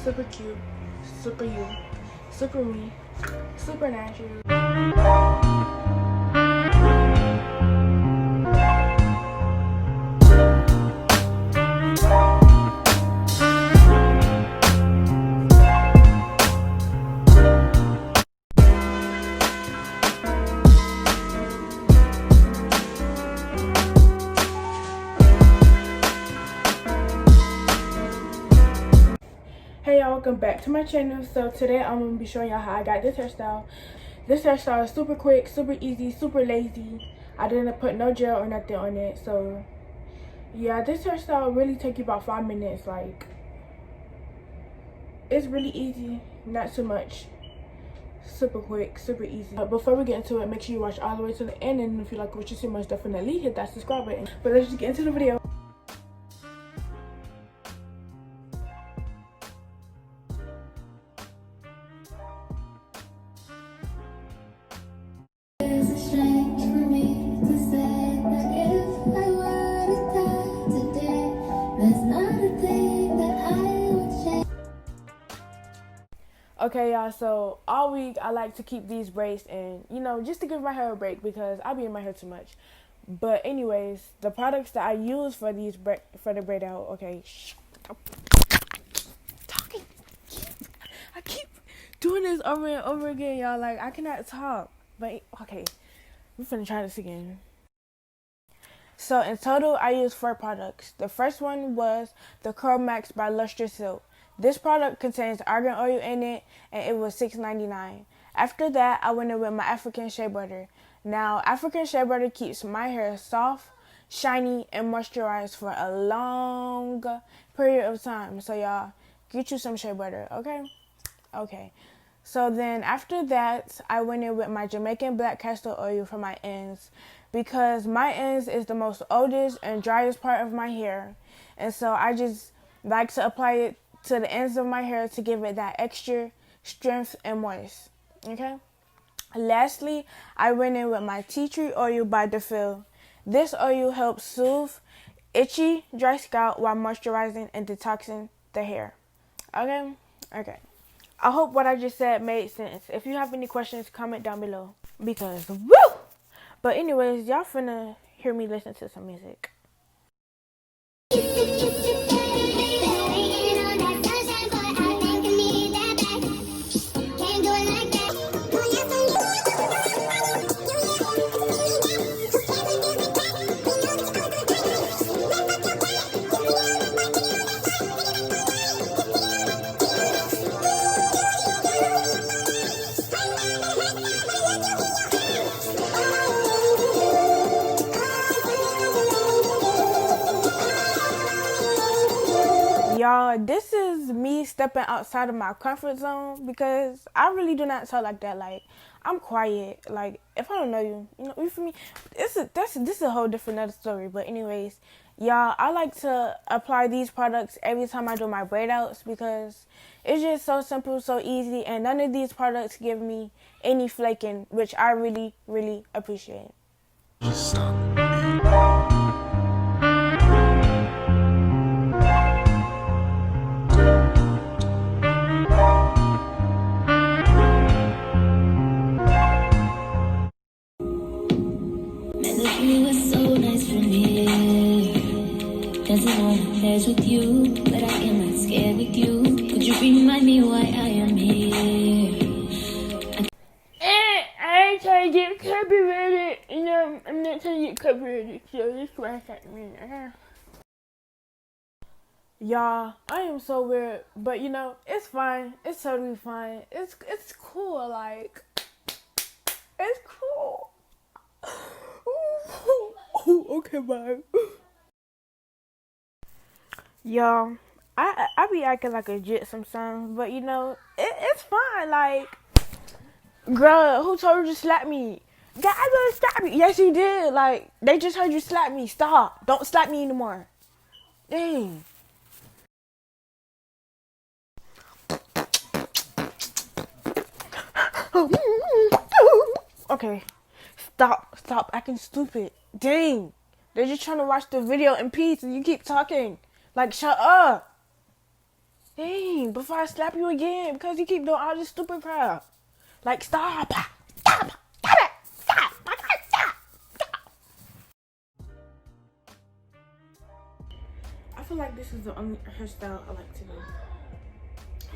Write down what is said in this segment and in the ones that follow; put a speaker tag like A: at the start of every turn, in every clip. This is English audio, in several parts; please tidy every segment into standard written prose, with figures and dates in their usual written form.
A: super cute, super you, super me, super natural. Hey y'all, welcome back to my channel. So today I'm going to be showing y'all how I got this hairstyle. This hairstyle is super quick, super easy, super lazy. I didn't put no gel or nothing on it. So yeah, this hairstyle really take you about 5 minutes. Like, it's really easy, not too much. Super quick, super easy. But before we get into it, make sure you watch all the way to the end. And if you like what you see, most definitely hit that subscribe button. But let's just get into the video. Okay y'all, so all week I like to keep these braids and, you know, just to give my hair a break because I be in my hair too much. But anyways, the products that I use for these for the braid out, okay, talking. I keep doing this over and over again, y'all. Like, I cannot talk. But okay, we're finna try this again. So in total, I used 4 products. The first one was the Curl Max by Lustrous Silk. This product contains argan oil in it, and it was $6.99. After that, I went in with my African shea butter. Now, African shea butter keeps my hair soft, shiny, and moisturized for a long period of time. So y'all, get you some shea butter, okay? Okay. So then after that, I went in with my Jamaican black castor oil for my ends because my ends is the most oldest and driest part of my hair. And so I just like to apply it to the ends of my hair to give it that extra strength and moist. Okay. Lastly, I went in with my tea tree oil by DeFil. This oil helps soothe itchy, dry scalp while moisturizing and detoxing the hair. Okay. Okay. I hope what I just said made sense. If you have any questions, comment down below. Because, woo! But anyways, y'all finna hear me listen to some music. Y'all, this is me stepping outside of my comfort zone because I really do not talk like that. Like, I'm quiet. Like, if I don't know you, you know, you feel me? This is a whole different other story. But anyways, y'all, I like to apply these products every time I do my braid outs because it's just so simple, so easy, and none of these products give me any flaking, which I really, really appreciate.
B: Doesn't wanna mess with you, but I am not scared with you. Could you remind me why I am here?
A: I ain't trying to get copyrighted. You know, I'm not trying to get copyrighted, so this is why I mean, y'all, I am so weird, but you know, it's fine. It's totally fine. It's cool, like, it's cool. Okay, bye. Y'all, I be acting like a jit sometimes, but you know, it's fine. Like, girl, who told you to slap me? God, I gonna slap you. Yes, you did. Like, they just heard you slap me. Stop. Don't slap me anymore. Dang. Okay. Stop acting stupid. Dang. They're just trying to watch the video in peace and you keep talking. Like, shut up. Dang, before I slap you again because you keep doing all this stupid crap. Like, stop. Stop. Stop it. Stop. My God, stop. I feel like this is the only hairstyle I like to do.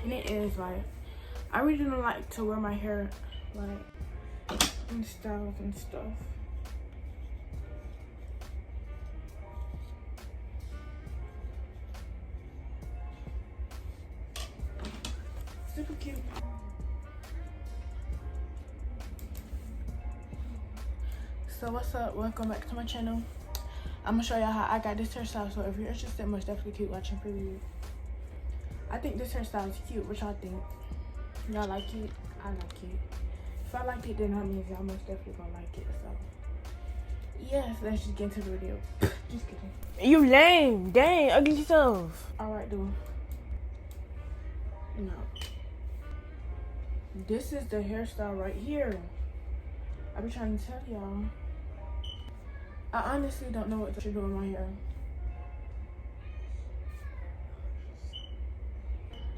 A: And it is like, I really don't like to wear my hair like in styles and stuff. Super cute. So what's up? Welcome back to my channel. I'm gonna show y'all how I got this hairstyle. So if you're interested, most definitely keep watching preview. I think this hairstyle is cute. What y'all think? Y'all like it? I like it. If I like it, then that means y'all most definitely gonna like it. So yes, let's just get into the video. Just kidding. You lame. Dang, ugly yourself. Alright, dude. No. This is the hairstyle right here. I be trying to tell y'all. I honestly don't know what to do with my hair.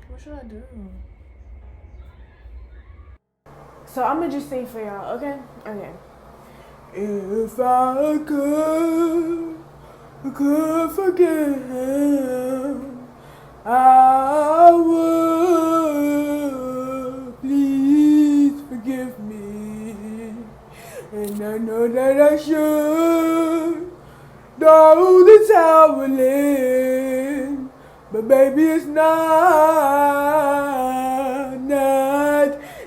A: What should I do? So I'm gonna just sing for y'all, okay? Okay. If I could forget him, I would. Please forgive me. And I know that I should throw the towel in, but baby, it's not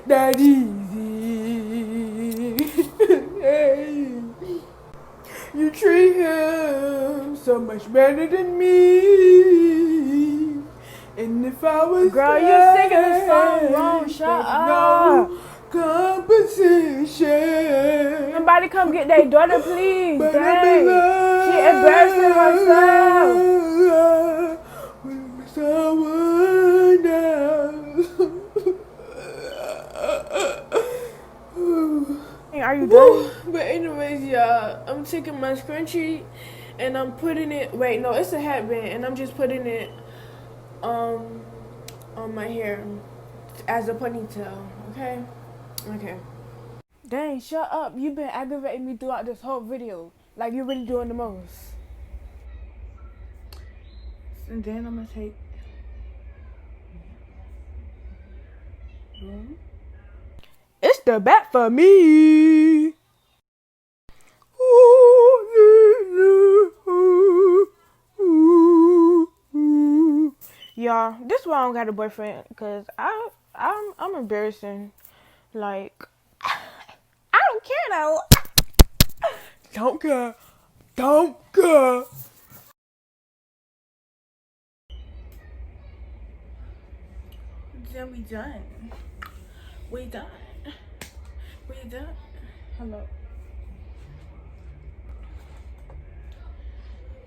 A: that easy. Hey, you treat him so much better than me. And if I was girl, you singing the song wrong. Shut up.
B: No
A: competition. Somebody come get their daughter, please. Dang. She embarrassing herself.
B: Someone else.
A: Are you done? But anyways, y'all, I'm taking my scrunchie and I'm putting it. Wait, no, it's a headband, and I'm just putting it on my hair as a ponytail. Okay. Okay. Dang, shut up. You've been aggravating me throughout this whole video. Like, you're really doing the most. And then I'm gonna take... It's the bat for me. Y'all, this is why I don't got a boyfriend, because I'm embarrassing. Like, I don't care though. Don't care. Don't care. Then we done. We done. We done. Hello.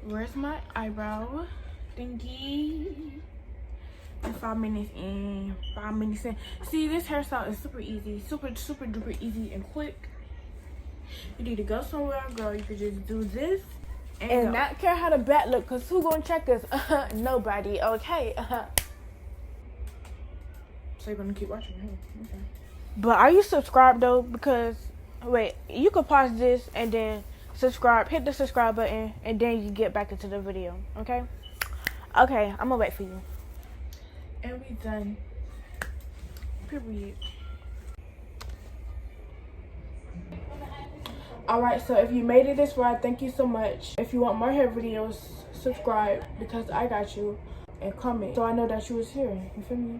A: Where's my eyebrow thingy? 5 minutes in. 5 minutes in. See, this hairstyle is super easy. Super duper easy and quick. You need to go somewhere, girl. You could just do this and not care how the back look, because who gonna check us? Nobody, okay? So you're gonna keep watching, okay. But are you subscribed though? Because wait, you could pause this and then subscribe, hit the subscribe button, and then you get back into the video, okay? Okay, I'm gonna wait for you. And we done. Period. Alright, so if you made it this far, thank you so much. If you want more hair videos, subscribe, because I got you, and comment so I know that you was here. You feel me?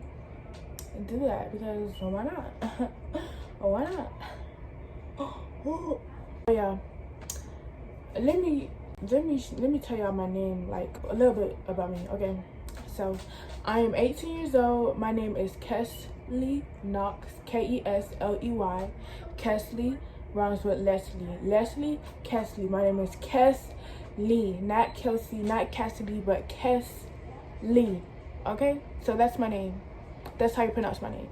A: And do that, because why not? Why not? Oh yeah. Let me tell y'all my name, like a little bit about me, okay? So I am 18 years old. My name is Kesley Knox, Kesley. Kesley rhymes with Leslie. Leslie Kesley. My name is Kesley, not Kelsey, not Cassidy, but Kesley. Okay, so that's my name. That's how you pronounce my name.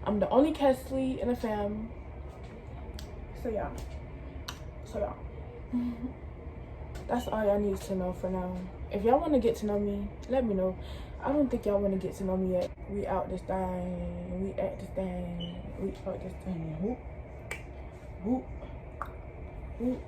A: I'm the only Kesley in the fam. So yeah. That's all y'all need to know for now. If y'all want to get to know me, let me know. I don't think y'all want to get to know me yet. We out this thing. We at this thing. We out this thing. Whoop. Whoop. Whoop.